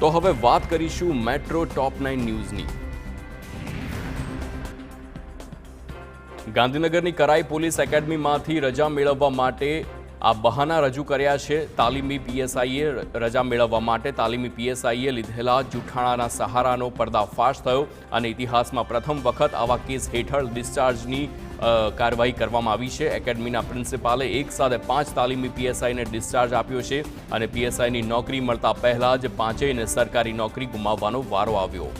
તો હવે વાત કરીશું મેટ્રો ટોપ 9 ન્યૂઝની। ગાંધીનગરની કરાઈ પોલીસ એકેડમીમાંથી રજા મેળવવા માટે આ બહાના રજૂ કર્યા છે। તાલીમી પીએસઆઈએ રજા મેળવવા માટે તાલીમી પીએસઆઈએ લીધેલા જૂઠાણાના સહારાનો પર્દાફાશ થયો અને ઇતિહાસમાં પ્રથમ વખત આવા કેસ હેઠળ ડિસ્ચાર્જની કાર્યવાહી કરવામાં આવી છે। એકેડમીના પ્રિન્સિપાલે એક સાથે 5 તાલીમી પીએસઆઈને ડિસ્ચાર્જ આપ્યો છે અને પીએસઆઈની નોકરી મળતા પહેલા જ પાંચેયને સરકારી નોકરી ગુમાવવાનો વારો આવ્યો।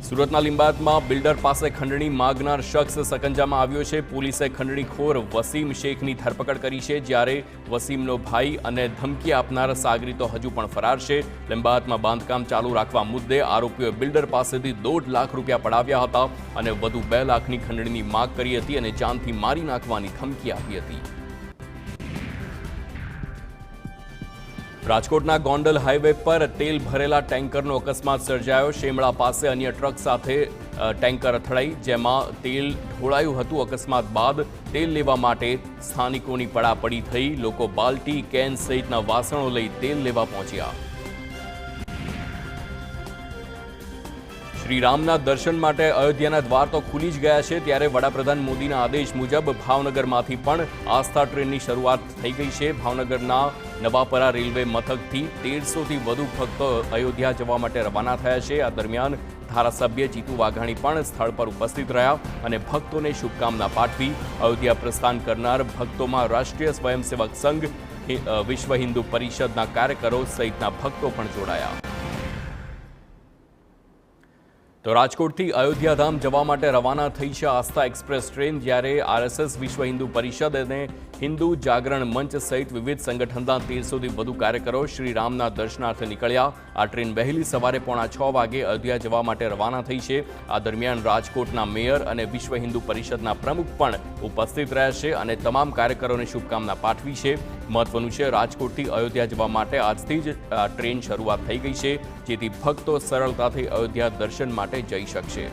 સુરતના લીંબાયતમાં બિલ્ડર પાસે ખંડણી માંગનાર શખ્સ સકંજામાં આવ્યો છે। પોલીસે ખંડણીખોર વસીમ શેખની ધરપકડ કરી છે, જ્યારે વસીમનો ભાઈ અને ધમકી આપનાર સાગરી તો હજુ પણ ફરાર છે। લીંબાયતમાં બાંધકામ ચાલુ રાખવા મુદ્દે આરોપીઓએ બિલ્ડર પાસેથી 1.5 લાખ રૂપિયા પડાવ્યા હતા અને વધુ 2 લાખની ખંડણીની માંગ કરી હતી અને જાનથી મારી નાખવાની ધમકી આપી હતી। રાજકોટના ગોંડલ હાઈવે પર તેલ ભરેલા ટેન્કરનો અકસ્માત સર્જાયો। શેમળા પાસે અન્ય ટ્રક સાથે ટેન્કર અથડાઈ, જેમાં તેલ ઢોળાયું હતું। અકસ્માત બાદ તેલ લેવા માટે સ્થાનિકોની પડાપડી થઈ। લોકો બાલ્ટી, કેન સહિતના વાસણો લઈ તેલ લેવા પહોંચ્યા। શ્રીરામના દર્શન માટે અયોધ્યાના દ્વાર તો ખુલી જ ગયા છે, ત્યારે વડાપ્રધાન મોદીના આદેશ મુજબ ભાવનગરમાંથી પણ આસ્થા ટ્રેનની શરૂઆત થઈ ગઈ છે। ભાવનગરના નવાપરા રેલવે મથકથી 1300થી વધુ ભક્તો અયોધ્યા જવા માટે રવાના થયા છે। આ દરમિયાન ધારાસભ્ય જીતુ વાઘાણી પણ સ્થળ પર ઉપસ્થિત રહ્યા અને ભક્તોને શુભકામના પાઠવી। અયોધ્યા પ્રસ્થાન કરનાર ભક્તોમાં રાષ્ટ્રીય સ્વયંસેવક સંઘ, વિશ્વ હિન્દુ પરિષદના કાર્યકરો સહિતના ભક્તો પણ જોડાયા। તો રાજકોટથી અયોધ્યાધામ જવા માટે રવાના થઈ છે આસ્થા એક્સપ્રેસ ટ્રેન, જ્યારે આરએસએસ, વિશ્વ હિન્દુ પરિષદ અને હિન્દુ જાગરણ મંચ સહિત વિવિધ સંગઠનના 1300થી વધુ કાર્યકરો શ્રીરામના દર્શનાર્થે નીકળ્યા। આ ટ્રેન વહેલી સવારે 5:45 વાગે અયોધ્યા જવા માટે રવાના થઈ છે। આ દરમિયાન રાજકોટના મેયર અને વિશ્વ હિન્દુ પરિષદના પ્રમુખ પણ ઉપસ્થિત રહ્યા છે અને તમામ કાર્યકરોને શુભકામના પાઠવી છે। મહત્વનું છે, રાજકોટથી અયોધ્યા જવા માટે આજથી જ આ ટ્રેન શરૂઆત થઈ ગઈ છે, જેથી ભક્તો સરળતાથી અયોધ્યા દર્શન માટે જઈ શકશે।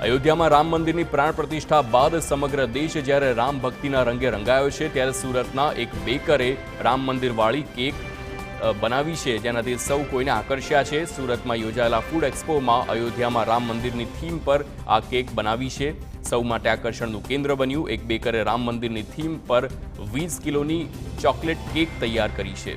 અયોધ્યામાં રામ મંદિરની પ્રાણ પ્રતિષ્ઠા બાદ સમગ્ર દેશ જ્યારે રામ ભક્તિના રંગે રંગાયો છે, ત્યારે સુરતના એક બેકરે રામ મંદિરવાળી કેક બનાવી છે, જેનાથી સૌ કોઈને આકર્ષ્યા છે। સુરતમાં યોજાયેલા ફૂડ એક્સપોમાં અયોધ્યામાં રામ મંદિરની થીમ પર આ કેક બનાવી છે। સૌ માટે આકર્ષણનું કેન્દ્ર બન્યું। એક બેકરે રામ મંદિરની થીમ પર 20 કિલોની ચોકલેટ કેક તૈયાર કરી છે।